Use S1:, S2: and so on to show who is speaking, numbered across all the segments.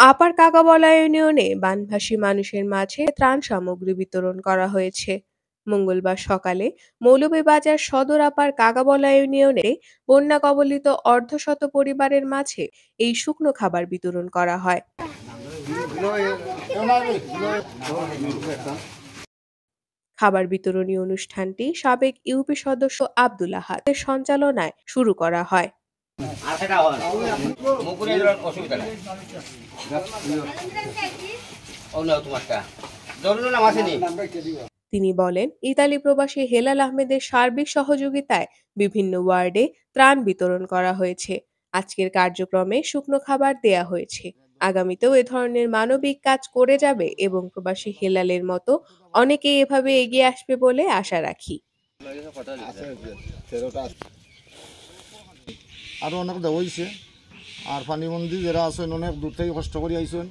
S1: আপার কাকাবলা ইউনিয়নে বানভাসী মানুষের মাঝে ত্রাণ সামগ্রী বিতরণ করা হয়েছে। মঙ্গলবার সকালে মৌলভীবাজার সদর আপার কাকাবলা ইউনিয়নে বন্যা কবলিত অর্ধশত পরিবারের মাঝে এই শুকনো খাবার বিতরণ করা হয়। খাবার বিতরণী অনুষ্ঠানটি সাবেক ইউপি সদস্য আব্দুল আহাদের সঞ্চালনায় শুরু করা হয়। তিনি বলেন, ইতালি প্রবাসী হেলাল আহমেদের সার্বিক সহযোগিতায় বিভিন্ন ওয়ার্ডে ত্রাণ বিতরণ করা হয়েছে। আজকের কার্যক্রমে শুকনো খাবার দেয়া হয়েছে। আগামীতেও এ ধরনের মানবিক কাজ করে যাবে এবং প্রবাসী হেলালের মতো অনেকেই এভাবে এগিয়ে আসবে বলে আশা রাখি।
S2: আরও অনেক দেওয়া হয়েছে। আর পানিবন্দি যারা আছেন অনেক দূর থেকে কষ্ট করে আইসেন,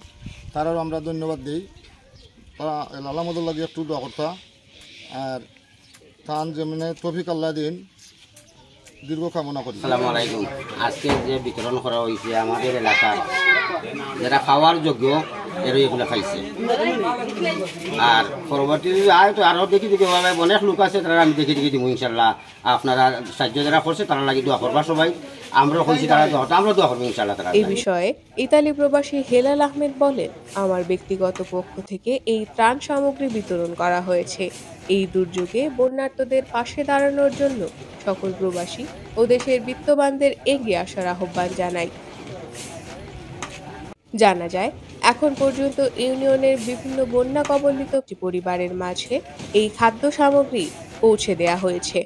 S2: তারাও আমরা ধন্যবাদ দিই। তারা আল্লাহর লাগে একটু দোয়া করতা। আর তান যেমন তৌফিক আল্লাহ দিন দীর্ঘ কামনা করি।
S3: আসসালামু আলাইকুম। আজকে যে বিতরণ করা হয়েছে আমাদের এলাকার যারা খাওয়ার যোগ্য এর এগুলো খাইছে। আর পরবর্তী আরও দেখি অনেক লোক আছে, তারা আমি দেখি দিব ইনশাল্লাহ। আপনারা সাহায্য যারা করছে তারা লাগি দোয়া করবা সবাই। আমরা কইছি তারা আমরা দোয়া করবো ইনশাল্লাহ। তারা
S1: এই বিষয়ে ইতালি প্রবাসী হেলাল আহমেদ বলেন, আমার ব্যক্তিগত পক্ষ থেকে এই ত্রাণ সামগ্রী বিতরণ করা হয়েছে। এই দুর্যোগে বন্যার্তদের পাশে দাঁড়ানোর জন্য সকল প্রবাসী ও দেশের বিত্তবানদের এগিয়ে আসার আহ্বান জানাই। জানা যায়, এখন পর্যন্ত ইউনিয়নের বিভিন্ন বন্যা কবলিত পরিবারের মাঝে এই খাদ্য সামগ্রী পৌঁছে দেয়া হয়েছে।